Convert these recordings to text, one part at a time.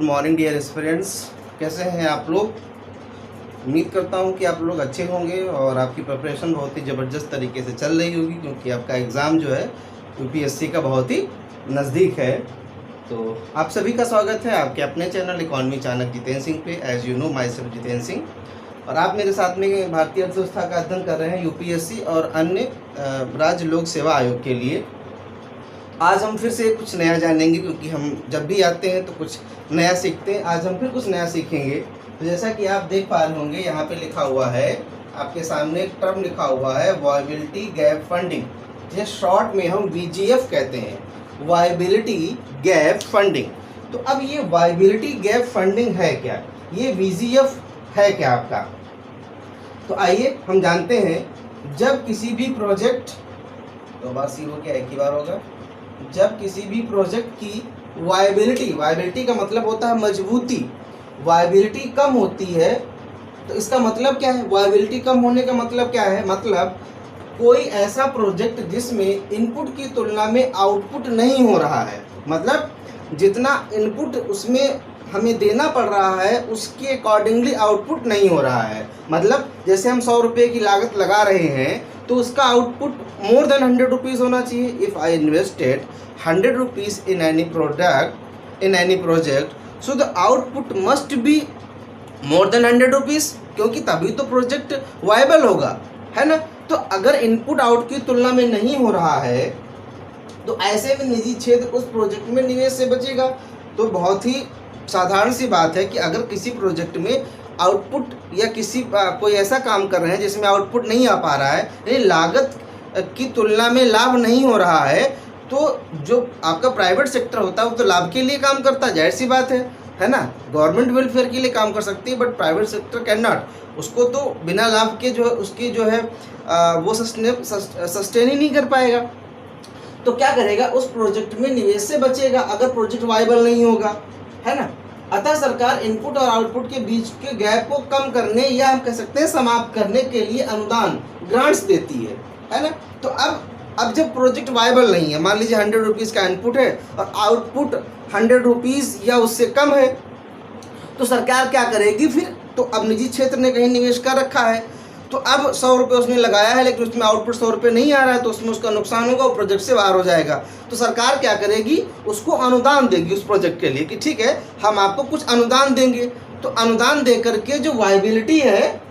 Morning dear students, कैसे हैं आप लोग। उम्मीद करता हूं कि आप लोग अच्छे होंगे और आपकी प्रिपरेशन बहुत ही ज़बरदस्त तरीके से चल रही होगी, क्योंकि आपका एग्ज़ाम जो है यूपीएससी का बहुत ही नज़दीक है। तो आप सभी का स्वागत है आपके अपने चैनल इकोनॉमी चाणक्य जितेंद्र सिंह पे। As you know my self Jitendra Singh, और आप मेरे साथ में भारतीय अर्थव्यवस्था का अध्ययन कर रहे हैं यूपीएससी और अन्य राज्य लोक सेवा आयोग के लिए। आज हम फिर से कुछ नया जानेंगे, क्योंकि हम जब भी आते हैं तो कुछ नया सीखते हैं। आज हम फिर कुछ नया सीखेंगे। तो जैसा कि आप देख पा रहे होंगे, यहाँ पे लिखा हुआ है आपके सामने एक टर्म लिखा हुआ है वायबिलिटी गैप फंडिंग, जिसे शॉर्ट में हम वीजीएफ कहते हैं, वायबिलिटी गैप फंडिंग। तो अब ये वायबिलिटी गैप फंडिंग है क्या, ये वीजीएफ है क्या आपका। तो आइए हम जानते हैं। जब किसी भी प्रोजेक्ट, तो बार सी हो क्या एक ही बार होगा, जब किसी भी प्रोजेक्ट की वायबिलिटी का मतलब होता है मजबूती, वायबिलिटी कम होती है, तो इसका मतलब क्या है, वायबिलिटी कम होने का मतलब क्या है, मतलब कोई ऐसा प्रोजेक्ट जिसमें इनपुट की तुलना में आउटपुट नहीं हो रहा है, मतलब जितना इनपुट उसमें हमें देना पड़ रहा है उसके अकॉर्डिंगली आउटपुट नहीं हो रहा है। मतलब जैसे हम 100 रुपये की लागत लगा रहे हैं तो उसका आउटपुट मोर देन 100 रुपीज़ होना चाहिए। If I invested 100 rupees in any project, so the output must be more than 100 rupees, क्योंकि तभी तो प्रोजेक्ट वायबल होगा, है ना। तो अगर इनपुट आउट की तुलना में नहीं हो रहा है तो ऐसे में निजी क्षेत्र उस प्रोजेक्ट में निवेश से बचेगा। तो बहुत ही साधारण सी बात है कि अगर किसी प्रोजेक्ट में आउटपुट या कोई ऐसा काम कर रहे हैं जिसमें आउटपुट नहीं आ पा रहा है, यानी लागत की तुलना में लाभ नहीं हो रहा है, तो जो आपका प्राइवेट सेक्टर होता है वो तो लाभ के लिए काम करता है, जाहिर सी बात है ना। गवर्नमेंट वेलफेयर के लिए काम कर सकती है, but private sector can not. उसको तो बिना लाभ के जो है उसकी जो है वो सस्टेन ही नहीं कर पाएगा। तो क्या करेगा, उस प्रोजेक्ट में निवेश से बचेगा अगर प्रोजेक्ट वायबल नहीं होगा, है ना। अतः सरकार इनपुट और आउटपुट के बीच के गैप को कम करने या हम कह सकते हैं समाप्त करने के लिए अनुदान ग्रांट्स देती है ना। तो अब जब प्रोजेक्ट वायबल नहीं है, मान लीजिए 100 रुपीज़ का इनपुट है और आउटपुट 100 रुपीज़ या उससे कम है, तो सरकार क्या करेगी फिर। तो अब निजी क्षेत्र ने कहीं निवेश कर रखा है, तो अब 100 रुपये उसने लगाया है लेकिन उसमें आउटपुट 100 रुपये नहीं आ रहा है, तो उसमें उसका नुकसान होगा, वो प्रोजेक्ट से बाहर हो जाएगा। तो सरकार क्या करेगी, उसको अनुदान देगी उस प्रोजेक्ट के लिए कि ठीक है हम आपको कुछ अनुदान देंगे। तो अनुदान दे करके जो वायबिलिटी है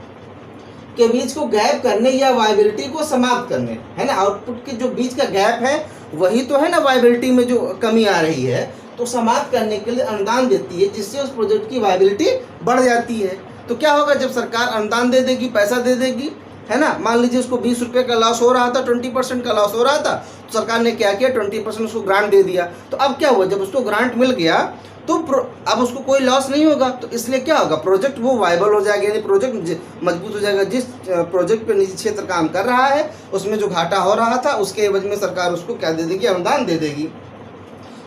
के बीच को गैप करने या वायबिलिटी को समाप्त करने, है ना, आउटपुट के जो बीच का गैप है वही तो है ना वायबिलिटी में जो कमी आ रही है, तो समाप्त करने के लिए अनुदान देती है, जिससे उस प्रोजेक्ट की वायबिलिटी बढ़ जाती है। तो क्या होगा, जब सरकार अनुदान दे देगी, पैसा दे देगी, है ना, मान लीजिए उसको 20 रुपये का लॉस हो रहा था, 20% का लॉस हो रहा था, तो सरकार ने क्या किया, 20% उसको ग्रांट दे दिया। तो अब क्या हुआ, जब उसको ग्रांट मिल गया तो अब उसको कोई लॉस नहीं होगा, तो इसलिए क्या होगा, प्रोजेक्ट वो वायबल हो जाएगा, यानी प्रोजेक्ट मजबूत हो जाएगा। जिस प्रोजेक्ट पे निजी क्षेत्र काम कर रहा है उसमें जो घाटा हो रहा था उसके एवज में सरकार उसको क्या दे देगी, अनुदान दे देगी,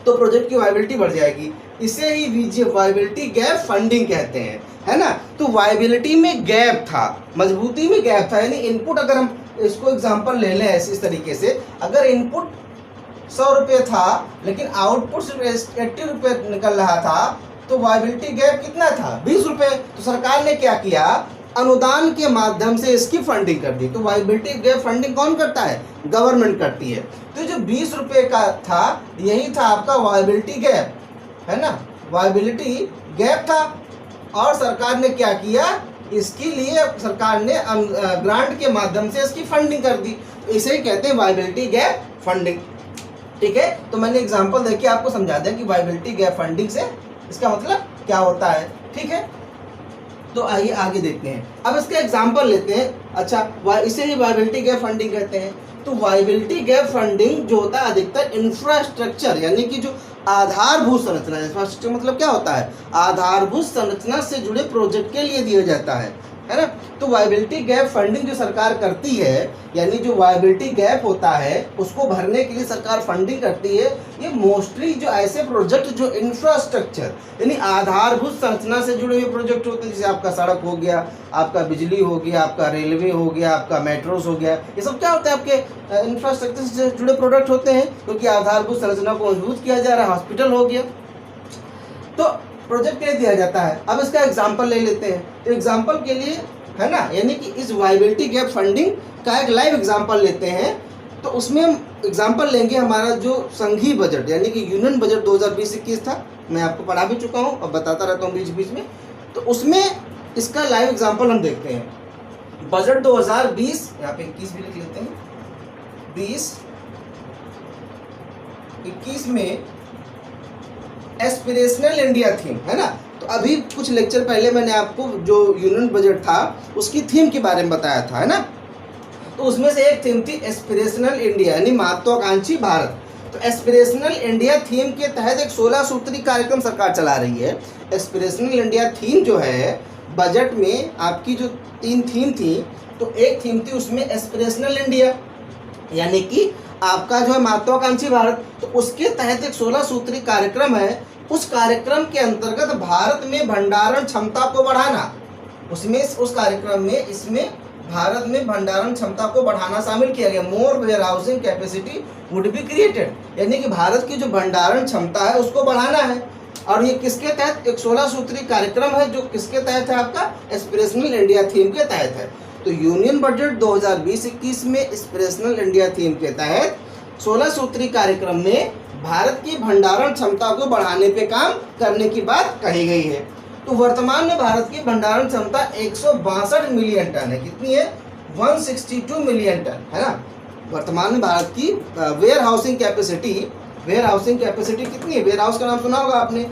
तो प्रोजेक्ट की वायबिलिटी बढ़ जाएगी। इसे ही वीजीएफ वायबिलिटी गैप फंडिंग कहते हैं, है ना। तो वायबिलिटी में गैप था, मजबूती में गैप था, यानी इनपुट, अगर हम इसको एग्जांपल ले लें ऐसे इस तरीके से, अगर इनपुट 100 रुपये था लेकिन आउटपुट सिर्फ 80 रुपये निकल रहा था, तो वायबिलिटी गैप कितना था, 20 रुपये। तो सरकार ने क्या किया, अनुदान के माध्यम से इसकी फंडिंग कर दी। तो वायबिलिटी गैप फंडिंग कौन करता है, गवर्नमेंट करती है। तो जो 20 रुपये का था यही था आपका वायबिलिटी गैप, है ना, वायबिलिटी गैप था। और सरकार ने क्या किया, इसके लिए सरकार ने ग्रांट के माध्यम से इसकी फंडिंग कर दी। तो इसे ही कहते हैं वायबिलिटी गैप फंडिंग, ठीक है। तो मैंने एग्जांपल देके आपको समझा दिया कि वायबिलिटी गैप फंडिंग से इसका मतलब क्या होता है, ठीक है। तो आइए आगे देखते हैं, अब इसका एग्जांपल लेते हैं। अच्छा, इसे ही वायबिलिटी गैप फंडिंग कहते हैं। तो वायबिलिटी गैप फंडिंग जो होता है अधिकतर इंफ्रास्ट्रक्चर, यानी कि जो आधारभूत संरचना, इंफ्रास्ट्रक्चर मतलब क्या होता है, आधारभूत संरचना से जुड़े प्रोजेक्ट के लिए दिया जाता है ना। तो वायबिलिटी गैप फंडिंग जो सरकार करती है, यानी जो वायबिलिटी गैप होता है उसको भरने के लिए सरकार फंडिंग करती है। ये मोस्टली जो ऐसे प्रोजेक्ट जो इंफ्रास्ट्रक्चर यानी आधारभूत संरचना से जुड़े हुए प्रोजेक्ट होते हैं, जैसे आपका सड़क हो गया, आपका बिजली हो गया, आपका रेलवे हो गया, आपका मेट्रोस हो गया, ये सब क्या होता है आपके इंफ्रास्ट्रक्चर से जुड़े प्रोडक्ट होते हैं, क्योंकि आधारभूत संरचना को मजबूत किया जा रहा है। हॉस्पिटल हो गया, तो प्रोजेक्ट दे दिया जाता है। अब इसका एग्जांपल ले लेते हैं। तो एग्जांपल के लिए है ना, यानी कि इस वायबिलिटी गैप फंडिंग का एक लाइव एग्जांपल लेते हैं। तो उसमें एग्जांपल लेंगे हमारा जो संघीय बजट यानी कि यूनियन बजट 2020-21 था, मैं आपको पढ़ा भी चुका हूँ और बताता रहता हूँ बीच बीच में। तो उसमें इसका लाइव एग्जांपल हम देखते हैं। बजट 2020, यहाँ पे 21 भी लिख लेते हैं, 20-21 में एस्पिरेशनल इंडिया थीम है ना। तो अभी कुछ लेक्चर पहले मैंने आपको जो यूनियन बजट था उसकी थीम के बारे में बताया था, है ना। तो उसमें से एक थीम थी एस्पिरेशनल इंडिया यानी महत्वाकांक्षी भारत। तो एस्पिरेशनल इंडिया थीम के तहत एक 16 सूत्री कार्यक्रम सरकार चला रही है। एस्पिरेशनल इंडिया थीम जो है बजट में आपकी जो 3 थीम थी, तो एक थीम थी उसमें एस्पिरेशनल इंडिया यानी कि आपका जो है महत्वाकांक्षी भारत। तो उसके तहत एक 16 सूत्री कार्यक्रम है। उस कार्यक्रम के अंतर्गत भारत में भंडारण क्षमता को बढ़ाना, उसमें उस कार्यक्रम में इसमें भारत में भंडारण क्षमता को बढ़ाना शामिल किया गया। More warehousing capacity would be created, यानी कि भारत की जो भंडारण क्षमता है उसको बढ़ाना है। और ये किसके तहत, एक 16 सूत्री कार्यक्रम है जो किसके तहत है, आपका एस्पिरेशनल इंडिया थीम के तहत है। तो यूनियन बजट 2020-21 में एस्पिरेशनल इंडिया थीम के तहत 16 सूत्री कार्यक्रम में भारत की भंडारण क्षमता को बढ़ाने पे काम करने की बात कही गई है। तो वर्तमान में भारत की भंडारण क्षमता 162 मिलियन टन है। कितनी है, 162 मिलियन टन, है ना। वर्तमान में भारत की वेयर हाउसिंग कैपेसिटी कितनी है, वेयर हाउस का नाम सुना होगा आपने, है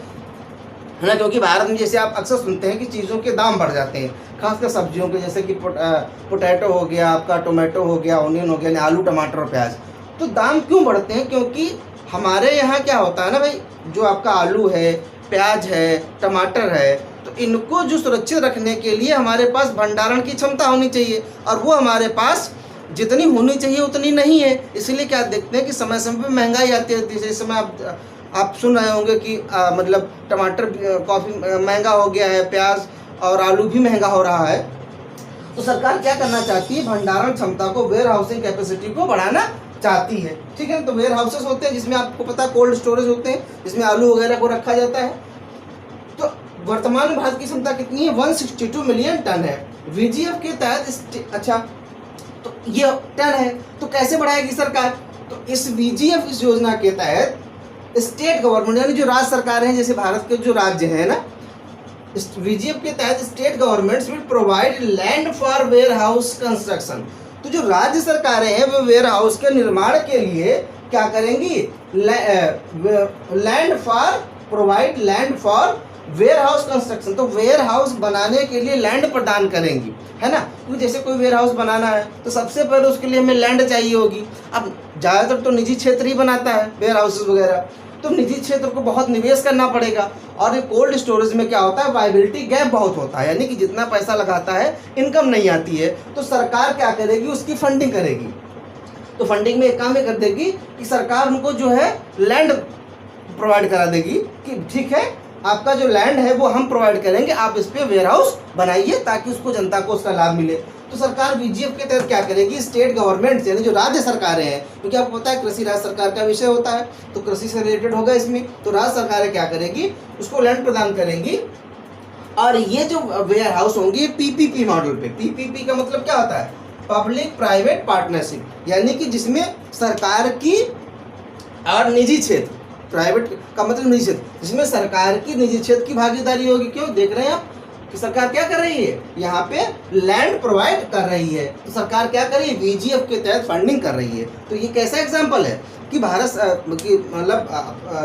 ना। क्योंकि भारत में जैसे आप अक्सर सुनते हैं कि चीज़ों के दाम बढ़ जाते हैं, खासकर सब्जियों के, जैसे कि पोटैटो हो गया, आपका टोमेटो हो गया, ऑनियन हो गया, आलू टमाटर और प्याज। तो दाम क्यों बढ़ते हैं, क्योंकि हमारे यहाँ क्या होता है ना भाई, जो आपका आलू है, प्याज है, टमाटर है, तो इनको जो सुरक्षित रखने के लिए हमारे पास भंडारण की क्षमता होनी चाहिए, और वो हमारे पास जितनी होनी चाहिए उतनी नहीं है। इसलिए क्या देखते हैं कि समय समय पर महंगाई आती है। जैसे इस समय आप सुन रहे होंगे कि मतलब टमाटर काफ़ी महंगा हो गया है, प्याज और आलू भी महंगा हो रहा है। तो सरकार क्या करना चाहती है, भंडारण क्षमता को, वेयर हाउसिंग कैपेसिटी को बढ़ाना चाहती है, ठीक है। तो वेयर हाउसेस होते हैं जिसमें आपको पता है कोल्ड स्टोरेज होते हैं, जिसमें आलू वगैरह को रखा जाता है। तो वर्तमान में भारत की क्षमता कितनी है, 162 मिलियन टन है। वीजीएफ के तहत अच्छा, तो ये टन है, तो कैसे बढ़ाएगी सरकार, तो इस वीजीएफ इस योजना के तहत स्टेट गवर्नमेंट यानी जो राज्य सरकारें हैं, जैसे भारत के जो राज्य हैं ना, इस वीजीएफ के तहत state governments will provide land for warehouse construction. तो जो राज्य सरकारें हैं वो वेयर हाउस के निर्माण के लिए क्या करेंगी, provide land for warehouse construction. तो वेयर हाउस बनाने के लिए लैंड प्रदान करेंगी, है ना। क्योंकि जैसे कोई वेयर हाउस बनाना है तो सबसे पहले उसके लिए हमें लैंड चाहिए होगी। अब ज़्यादातर तो निजी क्षेत्र ही बनाता है वेयर हाउसेस वगैरह, तो निजी क्षेत्र को बहुत निवेश करना पड़ेगा। और ये कोल्ड स्टोरेज में क्या होता है, वायबिलिटी गैप बहुत होता है, यानी कि जितना पैसा लगाता है इनकम नहीं आती है। तो सरकार क्या करेगी, उसकी फंडिंग करेगी। तो फंडिंग में एक काम ये कर देगी कि सरकार उनको जो है लैंड प्रोवाइड करा देगी कि ठीक है, आपका जो लैंड है वो हम प्रोवाइड करेंगे, आप इस पे वेयर हाउस बनाइए ताकि उसको, जनता को उसका लाभ मिले। तो सरकार वीजीएफ के तहत क्या करेगी, स्टेट गवर्नमेंट यानी जो राज्य सरकारें हैं, क्योंकि आपको पता है कृषि राज्य सरकार का विषय होता है, तो कृषि से रिलेटेड होगा इसमें। तो राज्य सरकारें क्या करेगी, उसको लैंड प्रदान करेंगी। और ये जो वेयर हाउस होंगे पीपीपी मॉडल पे, पीपीपी का मतलब क्या होता है, पब्लिक प्राइवेट पार्टनरशिप, यानी कि जिसमें सरकार की और निजी क्षेत्र, प्राइवेट का मतलब निजी क्षेत्र, जिसमें सरकार की निजी क्षेत्र की भागीदारी होगी। क्यों, देख रहे हैं आप कि सरकार क्या कर रही है, यहाँ पे लैंड प्रोवाइड कर रही है। तो सरकार क्या कर रही है, वीजीएफ के तहत फंडिंग कर रही है। तो ये कैसा एग्जाम्पल है कि भारत की मतलब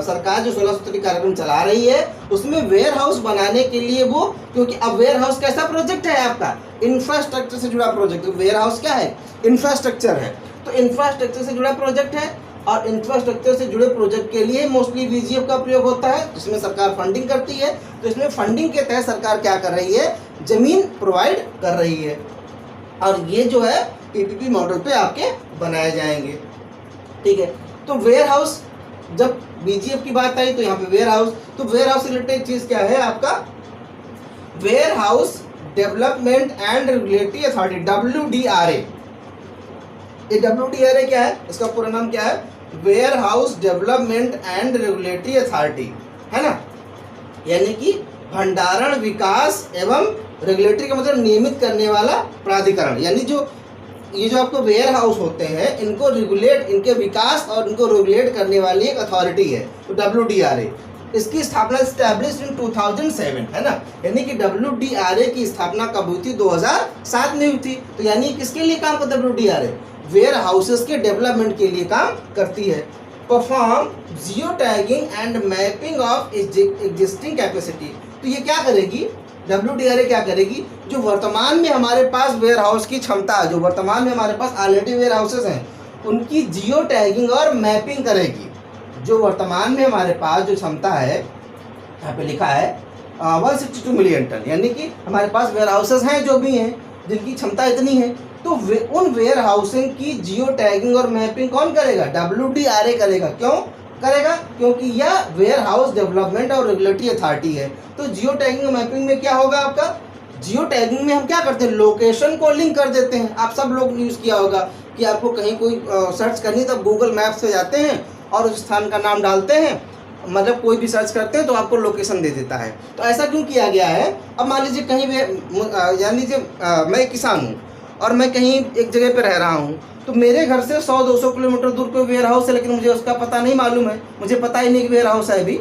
सरकार जो 16 सूत्री कार्यक्रम चला रही है उसमें वेयर हाउस बनाने के लिए वो, क्योंकि अब वेयर हाउस कैसा प्रोजेक्ट है आपका, इंफ्रास्ट्रक्चर से जुड़ा प्रोजेक्ट। वेयर हाउस क्या है, इंफ्रास्ट्रक्चर है। तो इंफ्रास्ट्रक्चर से जुड़ा प्रोजेक्ट है, और इंफ्रास्ट्रक्चर से जुड़े प्रोजेक्ट के लिए मोस्टली वीजीएफ का प्रयोग होता है, जिसमें सरकार फंडिंग करती है। तो इसमें फंडिंग के तहत सरकार क्या कर रही है, जमीन प्रोवाइड कर रही है, और ये जो है पीपीपी मॉडल पे आपके बनाए जाएंगे, ठीक है। तो वेयर हाउस, जब वीजीएफ की बात आई तो यहाँ पे वेयर हाउस, तो वेयर हाउस से रिलेटेड चीज क्या है आपका, warehouse development and regulatory authority, WDRA। ये WDRA क्या है, इसका पूरा नाम क्या है, warehouse development and regulatory authority, है ना। यानी कि भंडारण विकास एवं रेगुलेटरी का मतलब नियमित करने वाला प्राधिकरण, यानी जो ये जो आपको वेयर हाउस होते हैं इनको रेगुलेट, इनके विकास और इनको रेगुलेट करने वाली एक अथॉरिटी है, तो WDRA। इसकी स्थापना एस्टैब्लिश इन 2007 है ना, यानी कि WDRA की स्थापना कब हुई थी? 2007 में हुई थी। तो यानी किसके लिए काम करता है WDRA? वेयर हाउसेस के डेवलपमेंट के लिए काम करती है। Perform geo tagging and mapping of existing capacity. तो ये क्या करेगी? WDRA क्या करेगी? जो वर्तमान में हमारे पास वेयर हाउस की क्षमता है, जो वर्तमान में हमारे पास ऑलरेडी वेयर हाउसेस हैं, उनकी जियो टैगिंग और मैपिंग करेगी। जो वर्तमान में हमारे पास जो क्षमता है, यहाँ पे लिखा है 162 मिलियन टन, यानी कि हमारे पास वेयर हाउसेस हैं जो भी हैं जिनकी क्षमता इतनी है, तो उन वेयर हाउसिंग की जियो टैगिंग और मैपिंग कौन करेगा? WDRA करेगा। क्यों करेगा? क्योंकि यह वेयर हाउस डेवलपमेंट और रेगुलेटरी अथॉरिटी है। तो जियो टैगिंग और मैपिंग में क्या होगा आपका? जियो टैगिंग में हम क्या करते हैं? लोकेशन को लिंक कर देते हैं। आप सब लोग यूज़ किया होगा कि आपको कहीं कोई सर्च करनी, तब गूगल मैप्स पे जाते हैं और उस स्थान का नाम डालते हैं, मतलब कोई भी सर्च करते हैं तो आपको लोकेशन दे देता है। तो ऐसा क्यों किया गया है? अब मान लीजिए कहीं भी, मान लीजिए मैं एक किसान हूँ और मैं कहीं एक जगह पे रह रहा हूँ, तो मेरे घर से 100-200 किलोमीटर दूर कोई वेयर हाउस है, लेकिन मुझे उसका पता नहीं मालूम है, मुझे पता ही नहीं कि वेयर हाउस है अभी,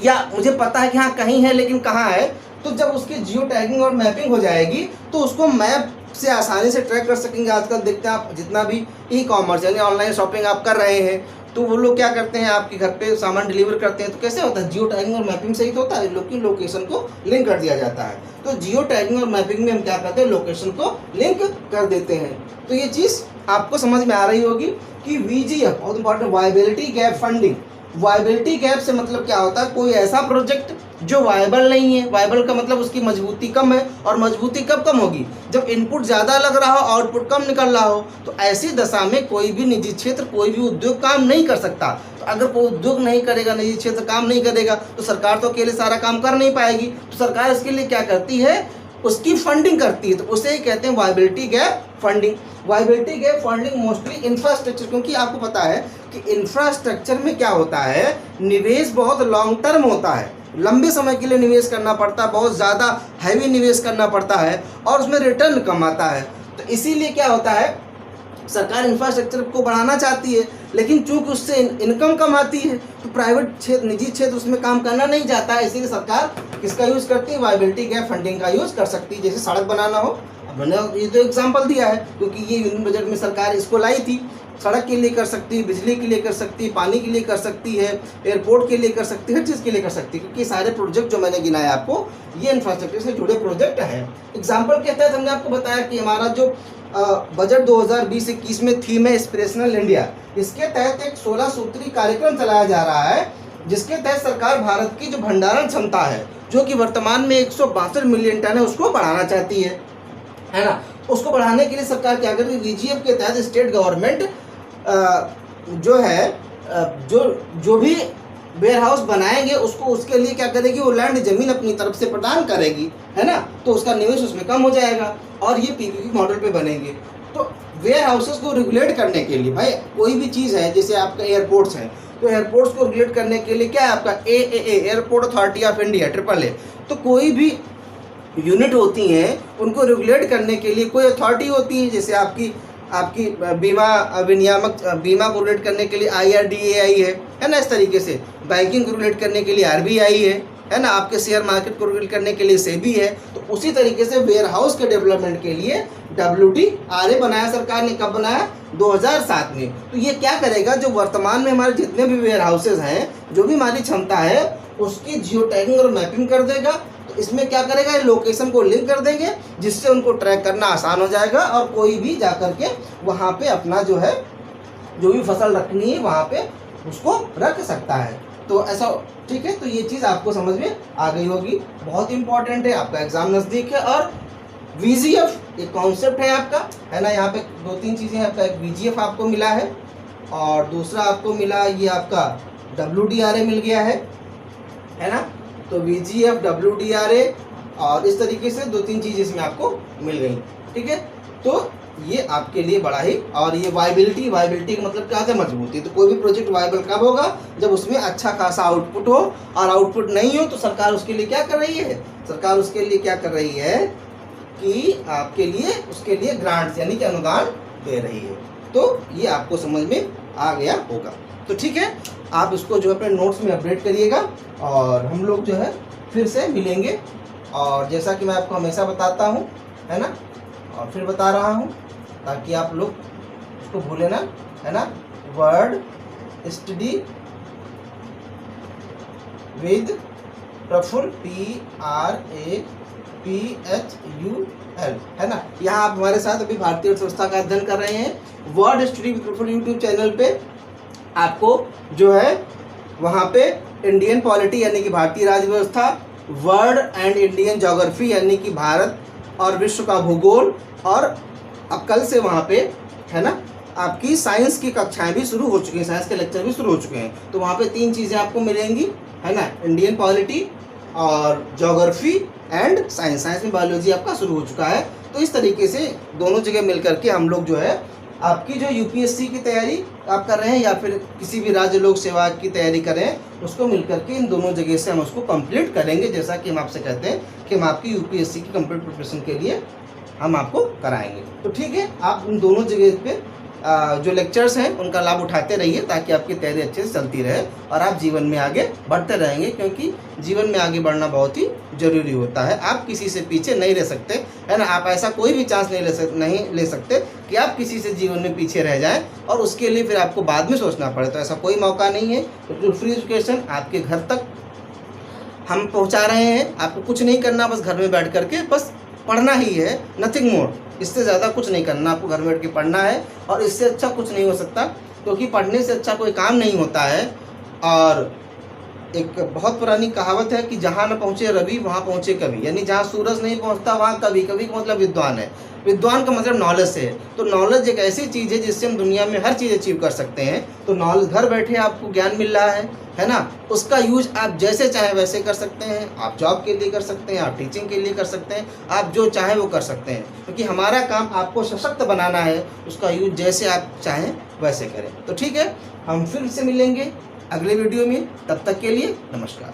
या मुझे पता है कि हाँ कहीं है लेकिन कहाँ है। तो जब उसकी जियो टैगिंग और मैपिंग हो जाएगी तो उसको मैप से आसानी से ट्रैक कर सकेंगे। आजकल देखते हैं आप, जितना भी ई-कॉमर्स यानी ऑनलाइन शॉपिंग आप कर रहे हैं, तो वो लोग क्या करते हैं, आपके घर पे सामान डिलीवर करते हैं, तो कैसे होता है? जियो टैगिंग और मैपिंग से ही तो होता है, लोकेशन को लिंक कर दिया जाता है। तो जियो टैगिंग और मैपिंग में हम क्या करते हैं? लोकेशन को लिंक कर देते हैं। तो ये चीज़ आपको समझ में आ रही होगी कि VGF बहुत important, viability gap funding. Viability gap से मतलब क्या होता है? कोई ऐसा प्रोजेक्ट जो वायबल नहीं है। वायबल का मतलब उसकी मजबूती कम है, और मजबूती कब कम होगी? जब इनपुट ज़्यादा लग रहा हो, आउटपुट कम निकल रहा हो। तो ऐसी दशा में कोई भी निजी क्षेत्र, कोई भी उद्योग काम नहीं कर सकता। तो अगर कोई उद्योग नहीं करेगा, निजी क्षेत्र काम नहीं करेगा, तो सरकार तो अकेले सारा काम कर नहीं पाएगी। तो सरकार इसके लिए क्या करती है? उसकी फंडिंग करती है। तो उसे ही कहते हैं viability gap funding. Viability gap funding mostly infrastructure, क्योंकि आपको पता है कि इंफ्रास्ट्रक्चर में क्या होता है? निवेश बहुत लॉन्ग टर्म होता है, लंबे समय के लिए निवेश करना पड़ता है, बहुत ज़्यादा हैवी निवेश करना पड़ता है, और उसमें रिटर्न कम आता है। तो इसीलिए क्या होता है? सरकार इंफ्रास्ट्रक्चर को बढ़ाना चाहती है, लेकिन चूंकि उससे इनकम कम आती है, तो प्राइवेट क्षेत्र, निजी क्षेत्र उसमें काम करना नहीं चाहता है। इसीलिए सरकार किसका यूज़ करती है? वायबिलिटी गैप फंडिंग का यूज़ कर सकती है। जैसे सड़क बनाना हो, अब मैंने ये तो एग्जाम्पल दिया है, क्योंकि ये यूनियन बजट में सरकार इसको लाई थी। सड़क के लिए कर सकती है, बिजली के लिए कर सकती है, पानी के लिए कर सकती है, एयरपोर्ट के लिए कर सकती है, हर चीज़ के लिए कर सकती है, क्योंकि सारे प्रोजेक्ट जो मैंने गिनाया आपको, ये इंफ्रास्ट्रक्चर से जुड़े प्रोजेक्ट हैं। एग्जाम्पल के तहत हमने आपको बताया कि हमारा जो बजट 2020-21 में थीम है एस्पिरेशनल इंडिया, इसके तहत एक 16 सूत्री कार्यक्रम चलाया जा रहा है, जिसके तहत सरकार भारत की जो भंडारण क्षमता है, जो कि वर्तमान में 162 मिलियन टन है, उसको बढ़ाना चाहती है ना। उसको बढ़ाने के लिए सरकार क्या कर रही है? VGF के तहत स्टेट गवर्नमेंट जो है, जो भी वेयर हाउस बनाएंगे उसको, उसके लिए क्या करेगी? वो लैंड ज़मीन अपनी तरफ से प्रदान करेगी, है ना। तो उसका निवेश उसमें कम हो जाएगा और ये PPP मॉडल पे बनेंगे। तो वेयर हाउसेस को रेगुलेट करने के लिए, भाई कोई भी चीज़ है, जैसे आपका एयरपोर्ट्स हैं, तो एयरपोर्ट्स को रेगुलेट करने के लिए क्या है आपका? AAA, airport authority of India, AAA। तो कोई भी यूनिट होती हैं, उनको रेगुलेट करने के लिए कोई अथॉरिटी होती है, जैसे आपकी बीमा विनियामक, बीमा को रेगुलेट करने के लिए IRDAI है ना। इस तरीके से बैंकिंग को रेगुलेट करने के लिए RBI है ना। आपके शेयर मार्केट को रेगुलेट करने के लिए SEBI है। तो उसी तरीके से वेयर हाउस के डेवलपमेंट के लिए WDRA बनाया सरकार ने। कब बनाया? 2007 में। तो ये क्या करेगा? जो वर्तमान में हमारे जितने भी वेयर हाउसेज हैं, जो भी हमारी क्षमता है, उसकी जियो टैगिंग और मैपिंग कर देगा। तो इसमें क्या करेगा? लोकेशन को लिंक कर देंगे, जिससे उनको ट्रैक करना आसान हो जाएगा, और कोई भी जा करके वहाँ पे अपना जो है, जो भी फसल रखनी है वहाँ पे उसको रख सकता है। तो ऐसा ठीक है। तो ये चीज़ आपको समझ में आ गई होगी, बहुत इंपॉर्टेंट है, आपका एग्जाम नज़दीक है। और VGF एक कॉन्सेप्ट है आपका, है ना। यहाँ पे 2-3 चीज़ें, आपका एक VGF आपको मिला है, और दूसरा आपको मिला ये आपका WDRA मिल गया है ना। तो VGF, WDRA और इस तरीके से 2-3 चीज़ें इसमें आपको मिल गई, ठीक है। तो ये आपके लिए बड़ा ही, और ये वायबिलिटी का मतलब क्या होता है? मजबूती। तो कोई भी प्रोजेक्ट वायबल कब होगा? जब उसमें अच्छा खासा आउटपुट हो, और आउटपुट नहीं हो तो सरकार उसके लिए क्या कर रही है? सरकार उसके लिए क्या कर रही है कि आपके लिए उसके लिए ग्रांट्स यानी कि अनुदान दे रही है। तो ये आपको समझ में आ गया होगा। तो ठीक है, आप इसको जो अपने नोट्स में अपडेट करिएगा, और हम लोग जो है फिर से मिलेंगे। और जैसा कि मैं आपको हमेशा बताता हूँ, है ना, और फिर बता रहा हूँ ताकि आप लोग उसको भूले ना, है ना, word study with Praphul, PRAPHUL, है ना। यहाँ आप हमारे साथ अभी भारतीय अर्थव्यवस्था का अध्ययन कर रहे हैं। Word study with Praphul YouTube channel पे आपको जो है वहाँ पे इंडियन पॉलिटी यानी कि भारतीय राज्य व्यवस्था, वर्ल्ड एंड इंडियन ज्योग्राफी यानी कि भारत और विश्व का भूगोल, और अब कल से वहाँ पे, है ना, आपकी साइंस की कक्षाएं भी शुरू हो चुकी हैं, साइंस के लेक्चर भी शुरू हो चुके हैं। तो वहाँ पे 3 चीज़ें आपको मिलेंगी, है ना, इंडियन पॉलिटी और ज्योग्राफी एंड साइंस। साइंस में बायोलॉजी आपका शुरू हो चुका है। तो इस तरीके से दोनों जगह मिल करके हम लोग जो है आपकी जो यूपीएससी की तैयारी आप कर रहे हैं या फिर किसी भी राज्य लोक सेवा की तैयारी कर रहे हैं, उसको मिल करके इन दोनों जगह से हम उसको कंप्लीट करेंगे। जैसा कि हम आपसे कहते हैं कि हम आपकी यूपीएससी की कंप्लीट प्रिपरेशन के लिए हम आपको कराएंगे। तो ठीक है, आप इन दोनों जगह पे जो लेक्चर्स हैं उनका लाभ उठाते रहिए, ताकि आपकी तैयारी अच्छे से चलती रहे और आप जीवन में आगे बढ़ते रहेंगे, क्योंकि जीवन में आगे बढ़ना बहुत ही ज़रूरी होता है। आप किसी से पीछे नहीं रह सकते, है ना। आप ऐसा कोई भी चांस नहीं ले सकते कि आप किसी से जीवन में पीछे रह जाएं और उसके लिए फिर आपको बाद में सोचना पड़े। तो ऐसा कोई मौका नहीं है। बिल्कुल फ्री एजुकेशन आपके घर तक हम पहुँचा रहे हैं। आपको कुछ नहीं करना, बस घर में बैठ करके बस पढ़ना ही है, नथिंग मोर। इससे ज़्यादा कुछ नहीं करना, आपको घर में बैठ के पढ़ना है, और इससे अच्छा कुछ नहीं हो सकता, क्योंकि पढ़ने से अच्छा कोई काम नहीं होता है। और एक बहुत पुरानी कहावत है कि जहाँ न पहुँचे रवि वहाँ पहुँचे कवि, यानी जहाँ सूरज नहीं पहुँचता वहाँ कवि। कवि का मतलब विद्वान है। विद्वान का मतलब नॉलेज से है। तो नॉलेज एक ऐसी चीज़ है जिससे हम दुनिया में हर चीज़ अचीव कर सकते हैं। तो नॉलेज, घर बैठे आपको ज्ञान मिल रहा है ना, उसका यूज आप जैसे चाहें वैसे कर सकते हैं। आप जॉब के लिए कर सकते हैं, आप टीचिंग के लिए कर सकते हैं, आप जो चाहें वो कर सकते हैं, क्योंकि हमारा काम आपको सशक्त बनाना है। उसका यूज जैसे आप चाहें वैसे करें। तो ठीक है, हम फिर से मिलेंगे अगले वीडियो में। तब तक के लिए नमस्कार।